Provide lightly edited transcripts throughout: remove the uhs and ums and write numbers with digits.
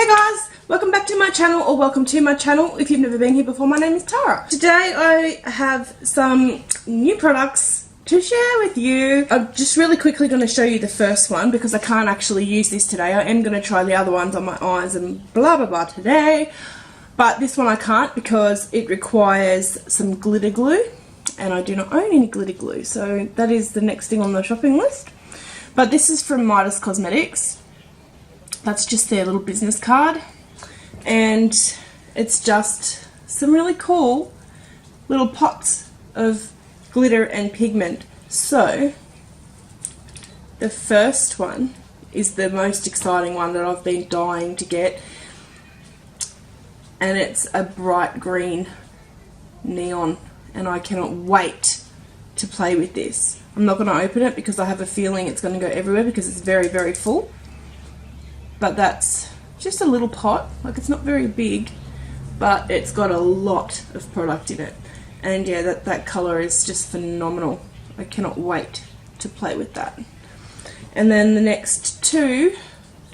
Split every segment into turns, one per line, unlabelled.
Hey guys, welcome back to my channel, or welcome to my channel if you've never been here before. My name is Tara. Today I have some new products to share with you. I'm just really quickly going to show you the first one because I can't actually use this today. I am going to try the other ones on my eyes and blah blah blah today, but this one I can't because it requires some glitter glue and I do not own any glitter glue, so that is the next thing on the shopping list. But this is from Midas Cosmetics. That's just their little business card, and it's just some really cool little pots of glitter and pigment. So the first one is the most exciting one that I've been dying to get, and it's a bright green neon, and I cannot wait to play with this. I'm not going to open it because I have a feeling it's going to go everywhere because it's very, very full. But that's just a little pot, like it's not very big, but it's got a lot of product in it. And yeah, that colour is just phenomenal. I cannot wait to play with that. And then the next two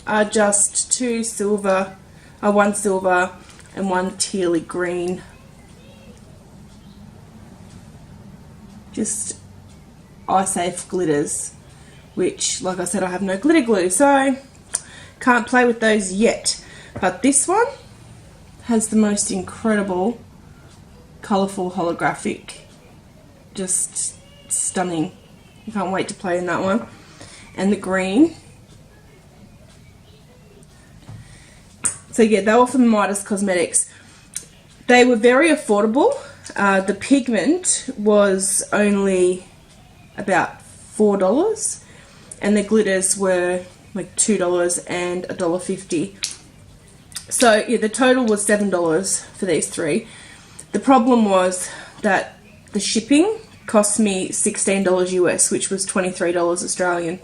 are just one silver and one tealy green. Just eye safe glitters, which, like I said, I have no glitter glue, so can't play with those yet. But this one has the most incredible colourful holographic, just stunning. I can't wait to play in that one. And the green. So yeah, they were from Midas Cosmetics. They were very affordable. The pigment was only about $4 and the glitters were like $2 and $1.50. So yeah, the total was $7 for these three. The problem was that the shipping cost me $16 US, which was $23 Australian.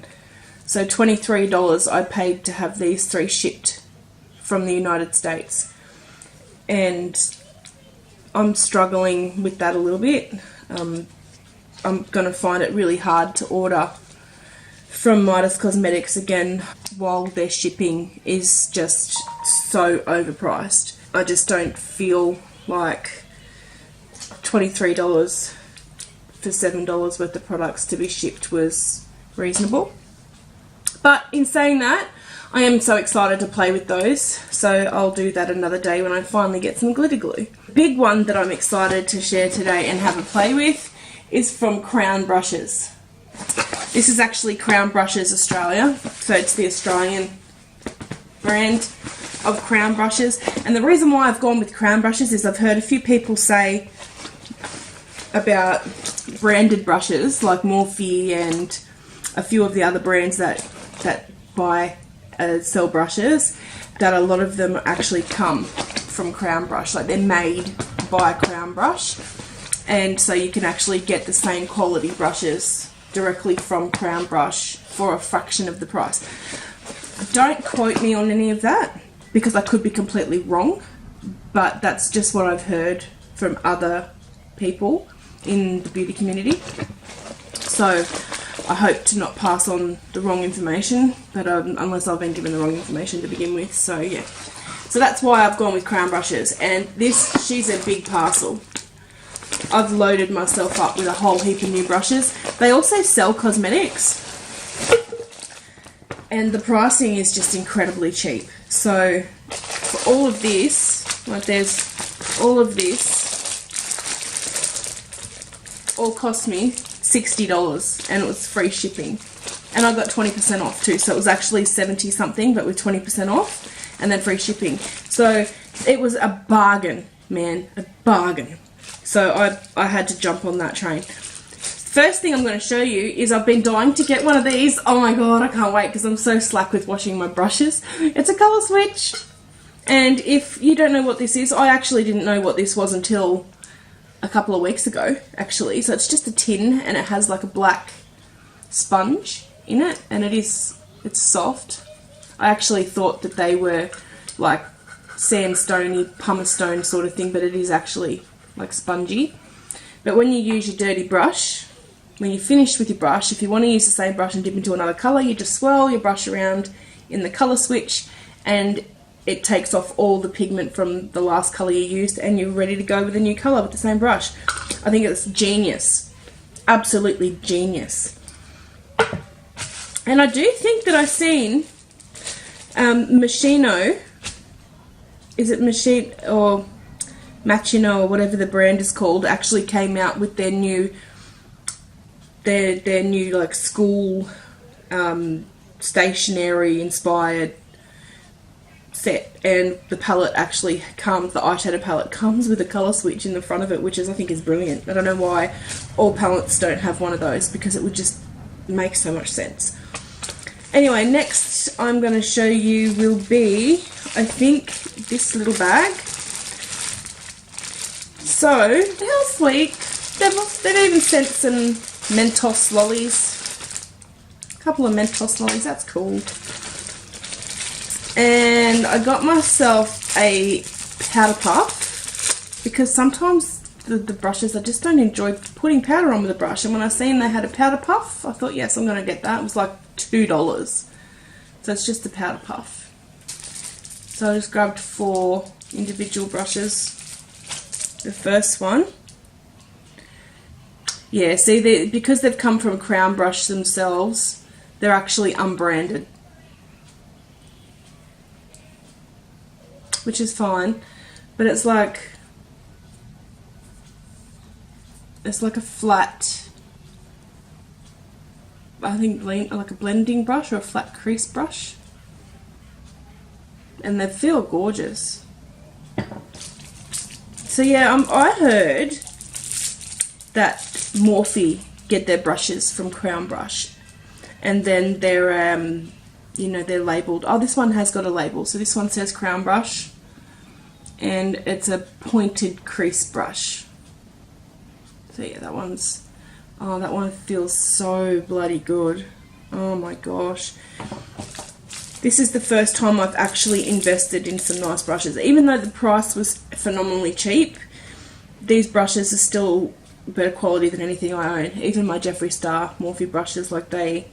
So $23 I paid to have these three shipped from the United States, and I'm struggling with that a little bit. I'm going to find it really hard to order from Midas Cosmetics again while their shipping is just so overpriced. I just don't feel like $23 for $7 worth of products to be shipped was reasonable. But in saying that, I am so excited to play with those, so I'll do that another day when I finally get some glitter glue. The big one that I'm excited to share today and have a play with is from CrownBrushes. This is actually CrownBrushes Australia, so it's the Australian brand of CrownBrushes. And the reason why I've gone with CrownBrushes is I've heard a few people say about branded brushes like Morphe and a few of the other brands that buy sell brushes, that a lot of them actually come from CrownBrush, like they're made by CrownBrush, and so you can actually get the same quality brushes directly from CrownBrush for a fraction of the price. Don't quote me on any of that because I could be completely wrong, but that's just what I've heard from other people in the beauty community. So I hope to not pass on the wrong information, but unless I've been given the wrong information to begin with. So yeah, so that's why I've gone with CrownBrushes. And this, she's a big parcel. I've loaded myself up with a whole heap of new brushes. They also sell cosmetics, and the pricing is just incredibly cheap. So for all of this, like there's all of this, all cost me $60, and it was free shipping. And I got 20% off too, so it was actually 70 something, but with 20% off and then free shipping. So it was a bargain, man, a bargain. So I had to jump on that train. First thing I'm going to show you is I've been dying to get one of these. Oh my god, I can't wait because I'm so slack with washing my brushes. It's a colour switch. And if you don't know what this is, I actually didn't know what this was until a couple of weeks ago, actually. So it's just a tin and it has like a black sponge in it, and it's soft. I actually thought that they were like sandstone-y, pumice stone sort of thing, but it is actually like spongy. But when you use your dirty brush, when you're finished with your brush, if you want to use the same brush and dip into another colour, you just swirl your brush around in the colour switch and it takes off all the pigment from the last colour you used, and you're ready to go with a new colour with the same brush. I think it's genius. Absolutely genius. And I do think that I've seen Machino, is it Machino or whatever the brand is called, actually came out with their new like school stationery inspired set, and the palette actually comes, the eyeshadow palette comes with a colour switch in the front of it, which I think is brilliant. I don't know why all palettes don't have one of those, because it would just make so much sense. Anyway, next I'm going to show you will be, I think, this little bag. So, how sweet. They've even sent some Mentos lollies. A couple of Mentos lollies, that's cool. And I got myself a powder puff, because sometimes the brushes, I just don't enjoy putting powder on with a brush. And when I seen they had a powder puff, I thought, yes, I'm going to get that. It was like $2. So it's just a powder puff. So I just grabbed 4 individual brushes. The first one, yeah, see, because they've come from CrownBrush themselves, they're actually unbranded, which is fine, but it's like a flat, I think, like a blending brush or a flat crease brush, and they feel gorgeous. So yeah, I heard that Morphe get their brushes from CrownBrush, and then they're you know, they're labelled. Oh, this one has got a label. So this one says CrownBrush, and it's a pointed crease brush. So yeah, that one's, oh, that one feels so bloody good. Oh my gosh. This is the first time I've actually invested in some nice brushes. Even though the price was phenomenally cheap, these brushes are still better quality than anything I own. Even my Jeffree Star Morphe brushes, like they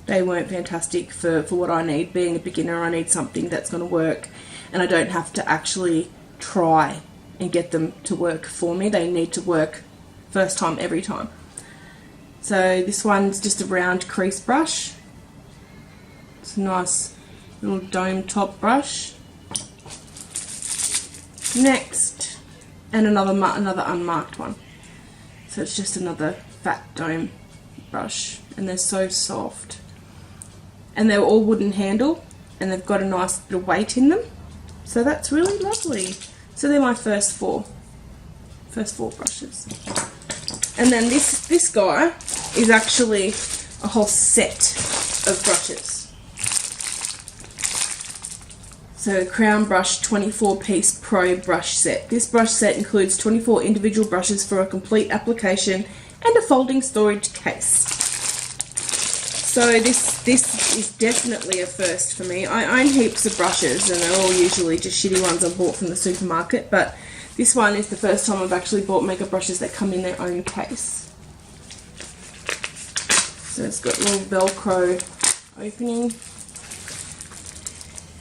weren't fantastic for what I need. Being a beginner, I need something that's going to work, and I don't have to actually try and get them to work for me. They need to work first time, every time. So this one's just a round crease brush. It's a nice little dome top brush. Next, and another unmarked one. So it's just another fat dome brush, and they're so soft. And they're all wooden handle, and they've got a nice little weight in them. So that's really lovely. So they're my first four brushes. And then this guy is actually a whole set of brushes. So CrownBrush 24-piece Pro brush set. This brush set includes 24 individual brushes for a complete application and a folding storage case. So this is definitely a first for me. I own heaps of brushes, and they're all usually just shitty ones I bought from the supermarket, but this one is the first time I've actually bought makeup brushes that come in their own case. So it's got a little Velcro opening.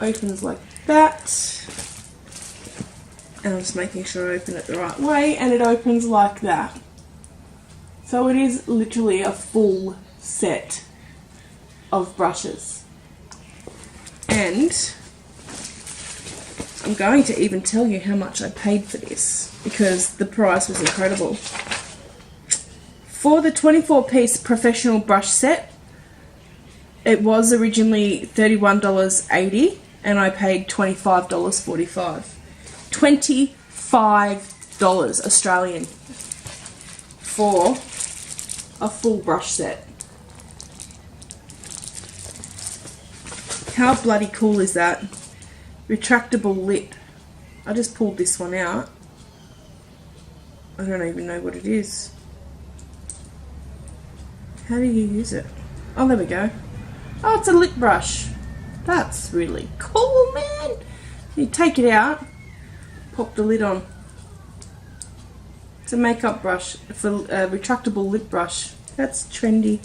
Opens like that, and I'm just making sure I open it the right way, and it opens like that. So it is literally a full set of brushes, and I'm going to even tell you how much I paid for this, because the price was incredible. For the 24-piece professional brush set, it was originally $31.80, and I paid $25.45. $25 Australian for a full brush set. How bloody cool is that? Retractable lip. I just pulled this one out. I don't even know what it is. How do you use it? Oh, there we go. Oh, it's a lip brush. That's really cool, man. You take it out, pop the lid on. It's a makeup brush for a retractable lip brush. That's trendy.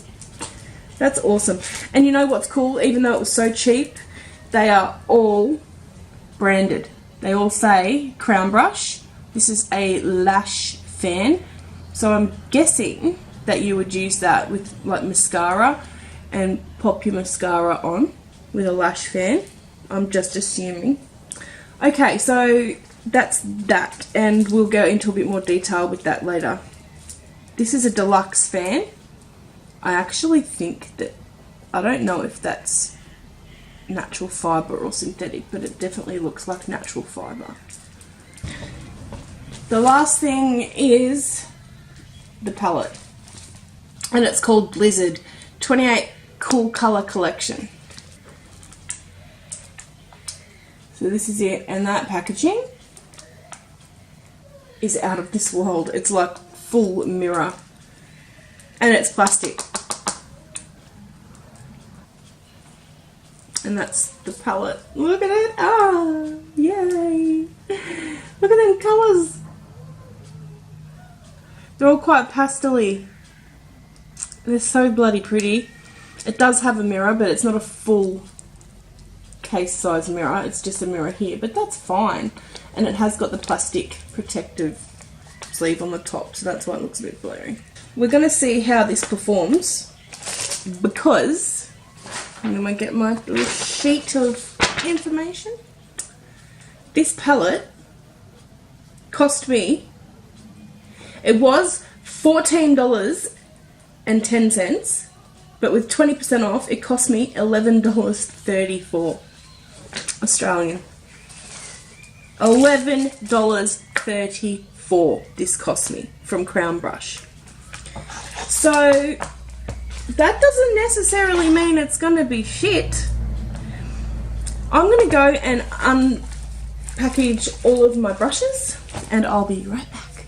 That's awesome. And you know what's cool? Even though it was so cheap, they are all branded. They all say CrownBrush. This is a lash fan, so I'm guessing that you would use that with like mascara and pop your mascara on with a lash fan. I'm just assuming. Okay, so that's that, and we'll go into a bit more detail with that later. This is a deluxe fan. I actually think that, I don't know if that's natural fibre or synthetic, but it definitely looks like natural fibre. The last thing is the palette, and it's called Blizzard 28 Cool Colour Collection. So this is it, and that packaging is out of this world. It's like full mirror, and it's plastic. And that's the palette. Look at it! Ah, yay! Look at them colours. They're all quite pastel-y. They're so bloody pretty. It does have a mirror, but it's not a full case size mirror. It's just a mirror here, but that's fine. And it has got the plastic protective sleeve on the top, so that's why it looks a bit blurry. We're going to see how this performs, because I'm going to get my little sheet of information. This palette cost me, it was $14.10, but with 20% off it cost me $11.34 Australian. $11.34 this cost me from CrownBrush. So that doesn't necessarily mean it's going to be shit. I'm going to go and unpackage all of my brushes, and I'll be right back.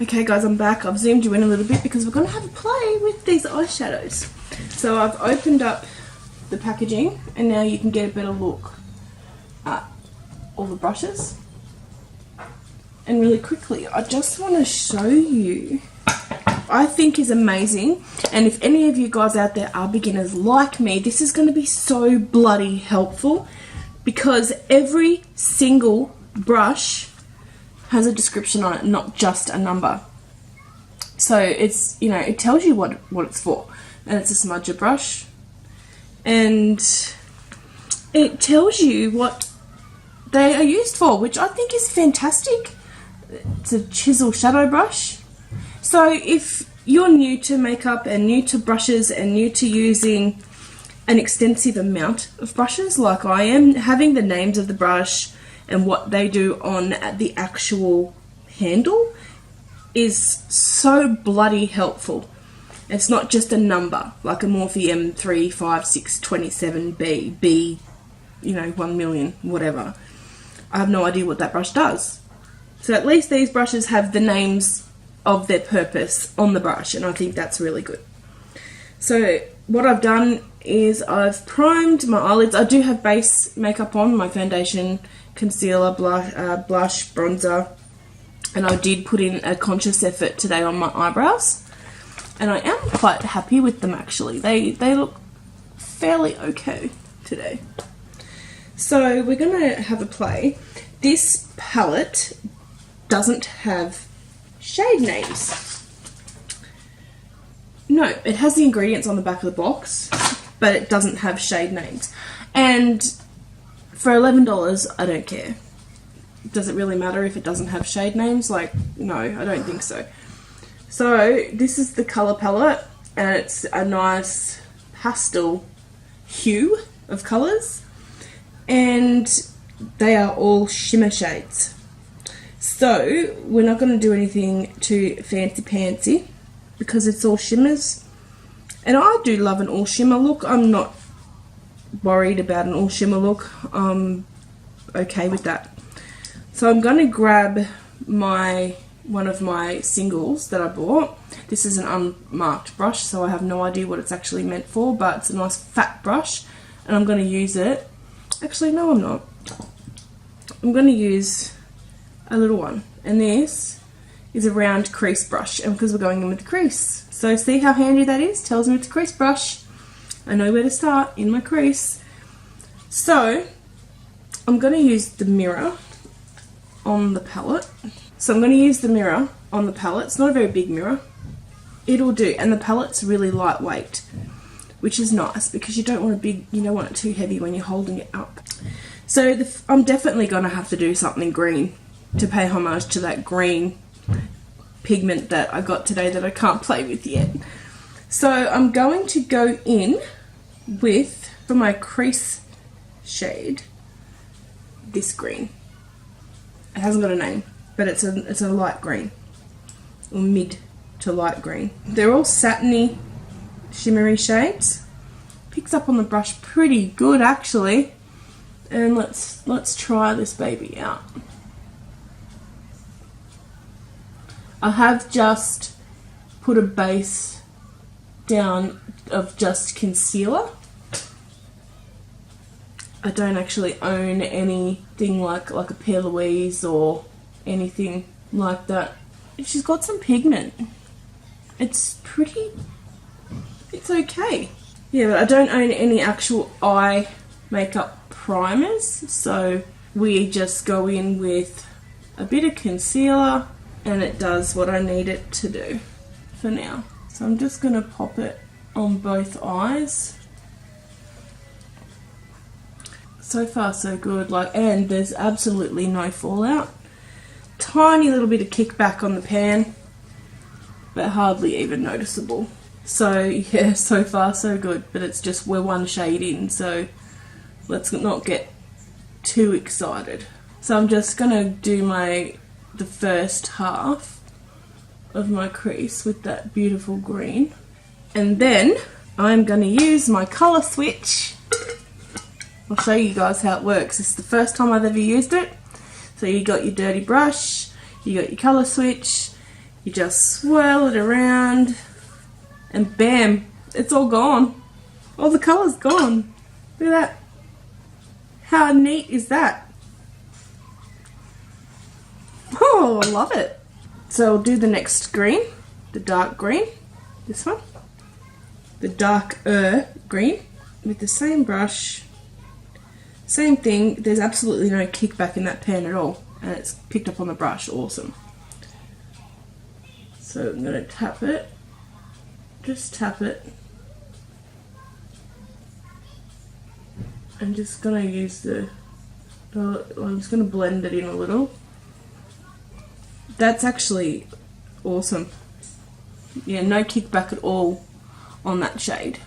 Okay guys, I'm back. I've zoomed you in a little bit because we're going to have a play with these eyeshadows. So I've opened up the packaging, and now you can get a better look at all the brushes. And really quickly, I just want to show you, I think is amazing, and if any of you guys out there are beginners like me, this is going to be so bloody helpful, because every single brush has a description on it, not just a number. So it's, you know, it tells you what it's for, and it's a smudger brush, and it tells you what they are used for, which I think is fantastic. It's a chisel shadow brush. So if you're new to makeup and new to brushes and new to using an extensive amount of brushes like I am, having the names of the brush and what they do on the actual handle is so bloody helpful. It's not just a number like a Morphe M35627B, B, you know, 1 million, whatever. I have no idea what that brush does. So at least these brushes have the names of their purpose on the brush, and I think that's really good. So what I've done is I've primed my eyelids. I do have base makeup on, my foundation, concealer, blush, bronzer, and I did put in a conscious effort today on my eyebrows, and I am quite happy with them actually. They look fairly okay today. So we're going to have a play. This palette doesn't have shade names. No, it has the ingredients on the back of the box, but it doesn't have shade names. And for $11, I don't care. Does it really matter if it doesn't have shade names? Like, no, I don't think so. So this is the colour palette, and it's a nice pastel hue of colours, and they are all shimmer shades. So we're not going to do anything too fancy-pantsy because it's all shimmers, and I do love an all shimmer look. I'm not worried about an all shimmer look. I'm okay with that. So I'm going to grab one of my singles that I bought. This is an unmarked brush, so I have no idea what it's actually meant for, but it's a nice fat brush, and I'm going to use it. Actually, no, I'm not. I'm going to use a little one, and this is a round crease brush, and because we're going in with the crease, so see how handy that is? Tells me it's a crease brush. I know where to start in my crease. So I'm going to use the mirror on the palette. So I'm going to use the mirror on the palette. It's not a very big mirror. It'll do. And the palette's really lightweight, which is nice because you don't want it too heavy when you're holding it up. So I'm definitely going to have to do something green to pay homage to that green pigment that I got today that I can't play with yet. So I'm going to go in with, for my crease shade, this green. It hasn't got a name, but it's a light green, or mid to light green. They're all satiny, shimmery shades. Picks up on the brush pretty good actually. And let's try this baby out. I have just put a base down of just concealer. I don't actually own anything like a Pear Louise or anything like that. She's got some pigment. It's okay. Yeah, but I don't own any actual eye makeup primers, so we just go in with a bit of concealer and it does what I need it to do for now. So I'm just going to pop it on both eyes. So far so good, and there's absolutely no fallout. Tiny little bit of kickback on the pan, but hardly even noticeable. So yeah, so far so good, but it's just we're one shade in, so let's not get too excited. So I'm just gonna do the first half of my crease with that beautiful green, and then I'm gonna use my colour switch. I'll show you guys how it works. This is the first time I've ever used it. So you got your dirty brush, you got your colour switch, you just swirl it around, and bam, it's all gone. All the colour's gone. Look at that. How neat is that? Oh, I love it. So I'll do the next green, the dark green, this one. The darker green with the same brush. Same thing, there's absolutely no kickback in that pan at all, and it's picked up on the brush, awesome. So I'm going to tap it, just tap it, I'm just going to use I'm just going to blend it in a little. That's actually awesome. Yeah, no kickback at all on that shade.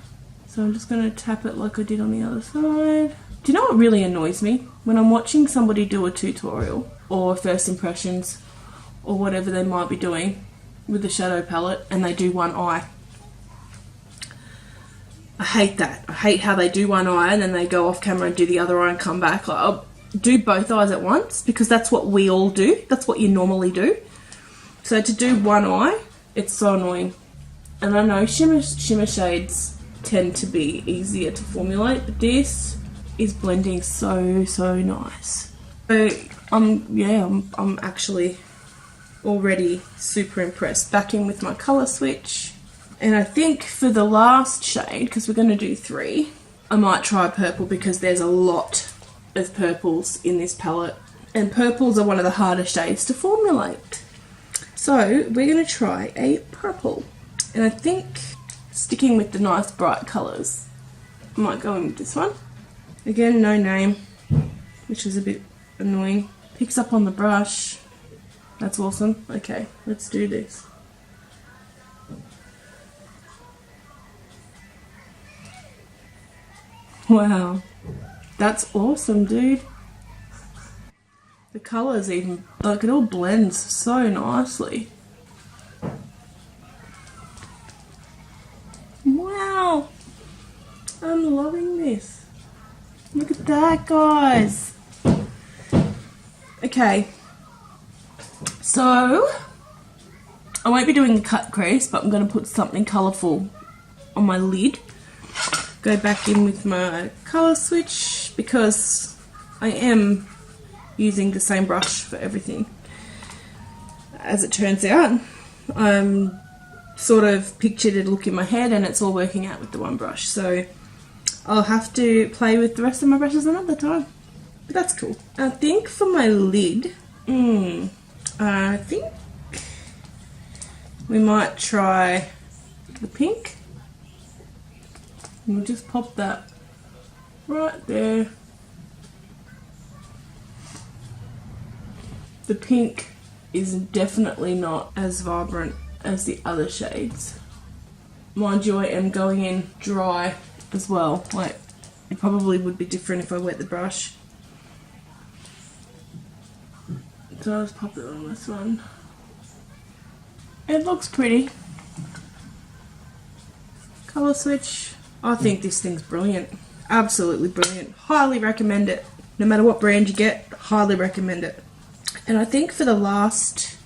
So I'm just going to tap it like I did on the other side. Do you know what really annoys me? When I'm watching somebody do a tutorial or first impressions or whatever they might be doing with the shadow palette and they do one eye. I hate that. I hate how they do one eye and then they go off camera and do the other eye and come back. I'll do both eyes at once because that's what we all do. That's what you normally do. So to do one eye, it's so annoying. And I know shimmer shades tend to be easier to formulate, but this is blending so nice. So I'm actually already super impressed. Back in with my colour switch, and I think for the last shade, because we're going to do 3, I might try purple because there's a lot of purples in this palette, and purples are one of the harder shades to formulate. So we're going to try a purple, and I think sticking with the nice bright colours, I might go in with this one. Again, no name, which is a bit annoying. Picks up on the brush. That's awesome. Okay, let's do this. Wow, that's awesome, dude. The colours even, it all blends so nicely. Wow, I'm loving this. Look at that, guys. Okay, so I won't be doing the cut crease, but I'm going to put something colourful on my lid. Go back in with my colour switch because I am using the same brush for everything. As it turns out, I'm sort of pictured a look in my head and it's all working out with the one brush. So I'll have to play with the rest of my brushes another time But that's cool. I think for my lid, I think we might try the pink. And we'll just pop that right there. The pink is definitely not as vibrant as the other shades. Mind you, I am going in dry as well. Like, it probably would be different if I wet the brush. So I'll just pop it on this one. It looks pretty. Colour switch. I think this thing's brilliant. Absolutely brilliant. Highly recommend it. No matter what brand you get, highly recommend it. And I think for the last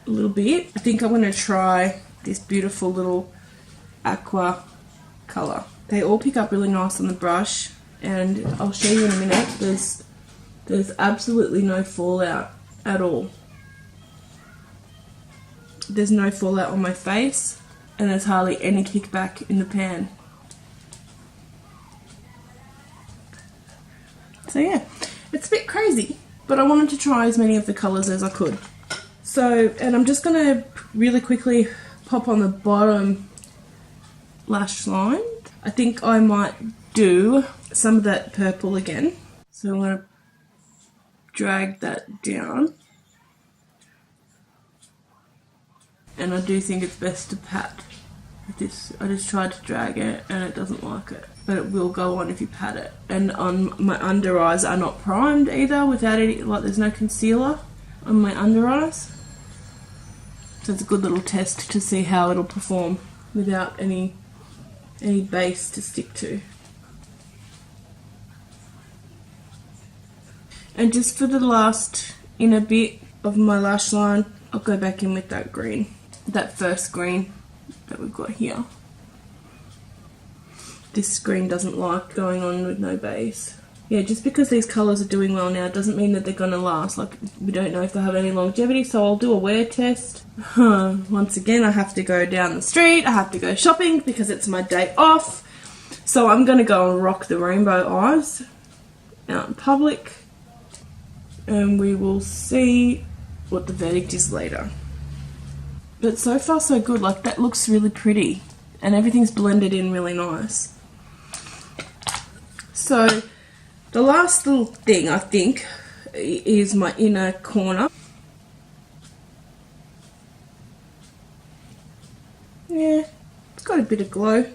little bit, I think I'm going to try this beautiful little aqua colour. They all pick up really nice on the brush, and I'll show you in a minute. There's absolutely no fallout at all. There's no fallout on my face, and there's hardly any kickback in the pan. So yeah, it's a bit crazy, but I wanted to try as many of the colours as I could. So, and I'm just going to really quickly pop on the bottom lash line. I think I might do some of that purple again. So I'm going to drag that down. And I do think it's best to pat with this. I just tried to drag it and it doesn't like it. But it will go on if you pat it. And on my under eyes are not primed either, without any, like there's no concealer on my under eyes. So it's a good little test to see how it'll perform without any base to stick to. And just for the last inner bit of my lash line, I'll go back in with that green. That first green that we've got here. This green doesn't like going on with no base. Yeah, just because these colours are doing well now doesn't mean that they're going to last. Like, we don't know if they'll have any longevity, so I'll do a wear test. Once again, I have to go down the street. I have to go shopping because it's my day off. So I'm going to go and rock the rainbow eyes out in public. And we will see what the verdict is later. But so far so good. Like, that looks really pretty. And everything's blended in really nice. So the last little thing, I think, is my inner corner. Yeah, it's got a bit of glow.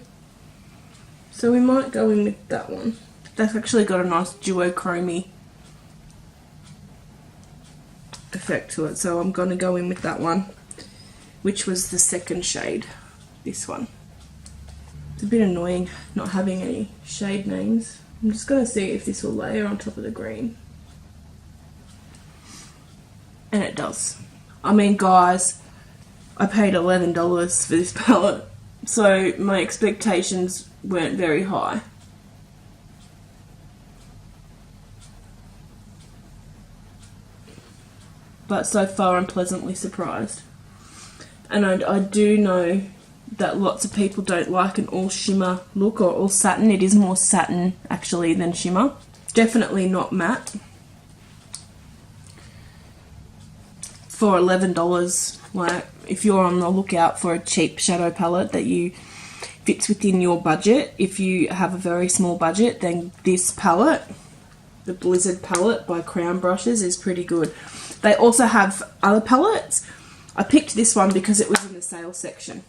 So we might go in with that one. That's actually got a nice duochrome effect to it. So I'm going to go in with that one, which was the second shade, this one. It's a bit annoying not having any shade names. I'm just going to see if this will layer on top of the green. And it does. I mean, guys, I paid $11 for this palette, so my expectations weren't very high. But so far I'm pleasantly surprised. And I do know that lots of people don't like an all shimmer look or all satin. It is more satin actually than shimmer. Definitely not matte. For $11, like, if you're on the lookout for a cheap shadow palette that you fits within your budget, if you have a very small budget, then this palette, the Blizzard palette by CrownBrushes, is pretty good. They also have other palettes. I picked this one because it was in the sale section.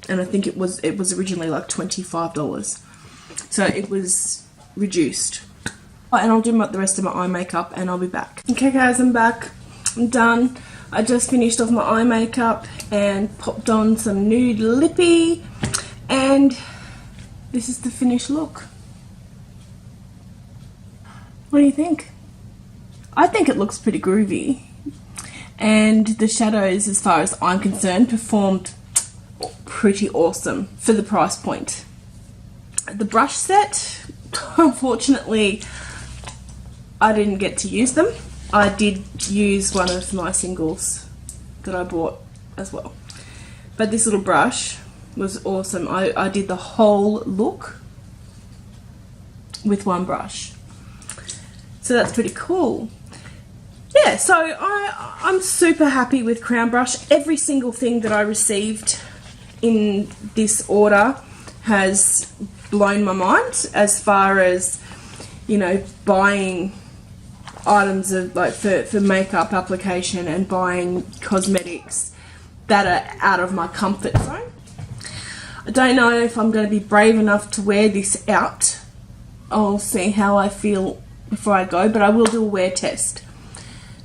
And I think it was originally like $25. So it was reduced. And I'll do the rest of my eye makeup and I'll be back. Okay guys, I'm back. I'm done. I just finished off my eye makeup and popped on some nude lippy. And this is the finished look. What do you think? I think it looks pretty groovy. And the shadows, as far as I'm concerned, performed pretty awesome for the price point. The brush set, unfortunately, I didn't get to use them. I did use one of my singles that I bought as well. But this little brush was awesome. I did the whole look with one brush. So that's pretty cool. Yeah, so I'm super happy with CrownBrush. Every single thing that I received in this order has blown my mind as far as, you know, buying items of like for makeup application and buying cosmetics that are out of my comfort zone. I don't know if I'm going to be brave enough to wear this out. I'll see how I feel before I go, but I will do a wear test.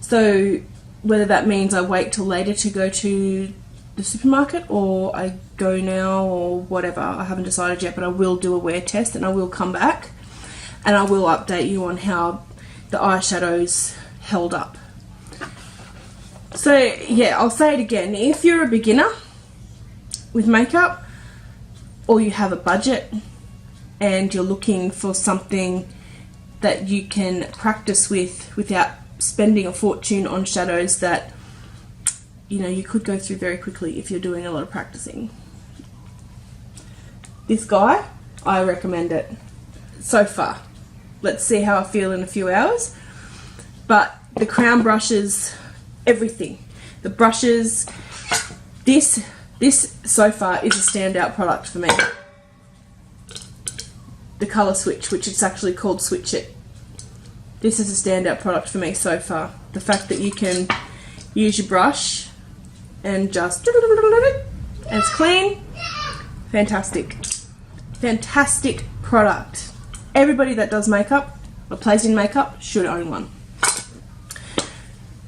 So whether that means I wait till later to go to the supermarket or I go now or whatever, I haven't decided yet, but I will do a wear test and I will come back and I will update you on how the eyeshadows held up. So yeah, I'll say it again, if you're a beginner with makeup or you have a budget and you're looking for something that you can practice with without spending a fortune on shadows that, you know, you could go through very quickly if you're doing a lot of practicing. This guy, I recommend it so far. Let's see how I feel in a few hours. But the crown brushes, everything. The brushes, this so far is a standout product for me. The colour switch, which is actually called Switch It. This is a standout product for me so far. The fact that you can use your brush and just, and it's clean, fantastic. Fantastic product. Everybody that does makeup or plays in makeup should own one.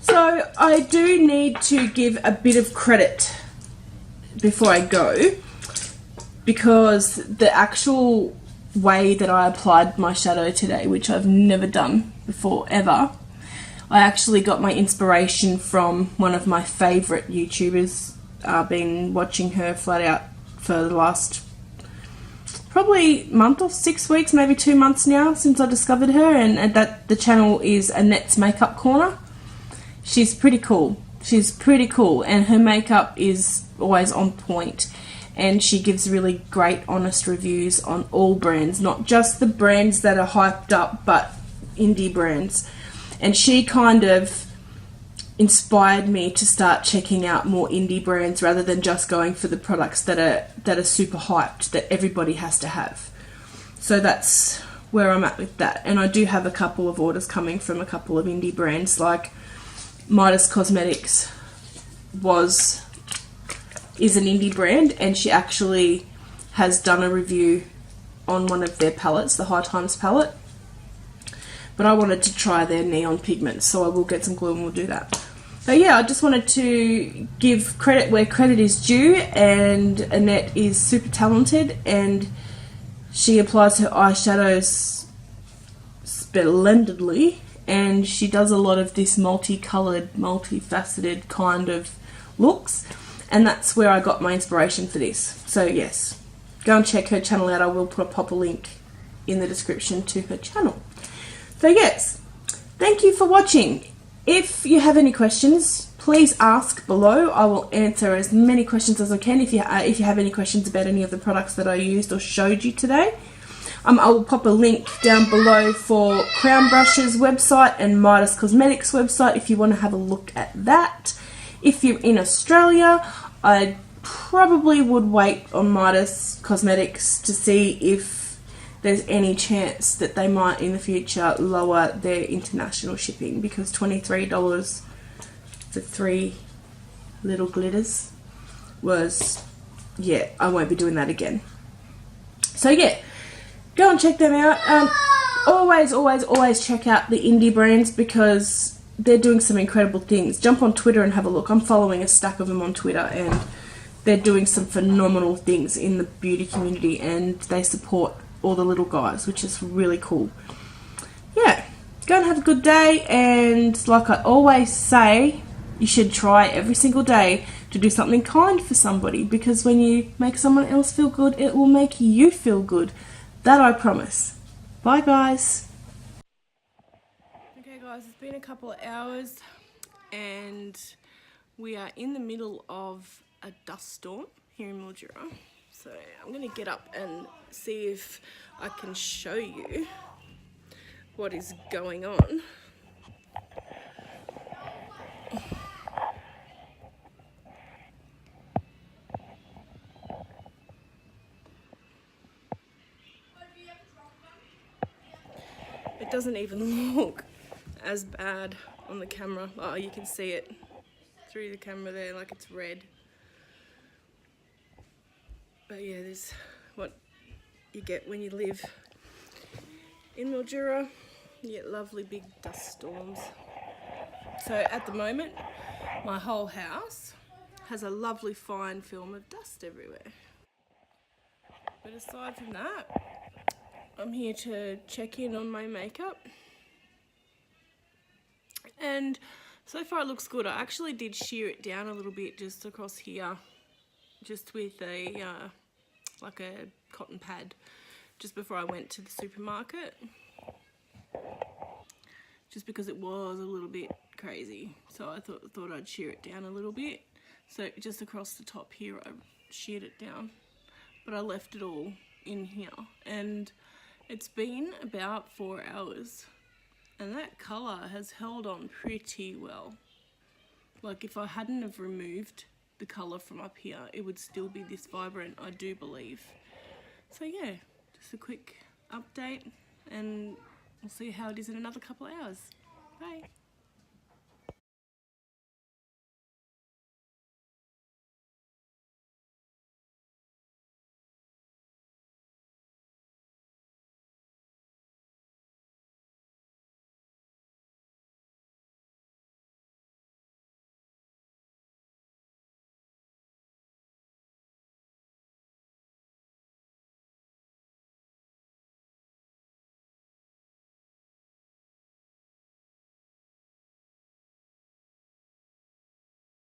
So I do need to give a bit of credit before I go, because the actual way that I applied my shadow today, which I've never done before ever, I actually got my inspiration from one of my favourite YouTubers. I've been watching her flat out for the last probably month or 6 weeks, maybe 2 months now since I discovered her, and that the channel is Annette's Makeup Corner. She's pretty cool. She's pretty cool, and her makeup is always on point, and she gives really great honest reviews on all brands, not just the brands that are hyped up, but indie brands. And she kind of inspired me to start checking out more indie brands rather than just going for the products that are super hyped that everybody has to have. So that's where I'm at with that. And I do have a couple of orders coming from a couple of indie brands, like Midas Cosmetics is an indie brand, and she actually has done a review on one of their palettes, the High Times palette. But I wanted to try their neon pigment, so I will get some glue and we'll do that. But yeah, I just wanted to give credit where credit is due, and Annette is super talented and she applies her eyeshadows splendidly, and she does a lot of this multicolored, multifaceted kind of looks, and that's where I got my inspiration for this. So yes, go and check her channel out. I will pop a link in the description to her channel. So yes, thank you for watching. If you have any questions, please ask below. I will answer as many questions as I can. If you have any questions about any of the products that I used or showed you today, I will pop a link down below for CrownBrush's website and Midas Cosmetics website if you want to have a look at that. If you're in Australia, I probably would wait on Midas Cosmetics to see if there's any chance that they might in the future lower their international shipping, because $23 for 3 little glitters was, yeah, I won't be doing that again. So yeah, go and check them out. Always check out the indie brands, because they're doing some incredible things. Jump on Twitter and have a look. I'm following a stack of them on Twitter, and they're doing some phenomenal things in the beauty community, and they support all the little guys, which is really cool. Yeah, go and have a good day, and like I always say, you should try every single day to do something kind for somebody, because when you make someone else feel good, it will make you feel good. That I promise. Bye guys. Okay guys, it's been a couple of hours and we are in the middle of a dust storm here in Mildura. So I'm going to get up and see if I can show you what is going on. It doesn't even look as bad on the camera. Oh, you can see it through the camera there, like it's red. But yeah, this is what you get when you live in Mildura. You get lovely big dust storms. So at the moment, my whole house has a lovely fine film of dust everywhere. But aside from that, I'm here to check in on my makeup. And so far it looks good. I actually did shear it down a little bit just across here, just with a like a cotton pad, just before I went to the supermarket, just because it was a little bit crazy. So I thought I'd shear it down a little bit. So just across the top here I sheared it down, but I left it all in here, and it's been about 4 hours. And that colour has held on pretty well. Like if I hadn't have removed the colour from up here, it would still be this vibrant, I do believe. So yeah, just a quick update, and we'll see how it is in another couple of hours. Bye.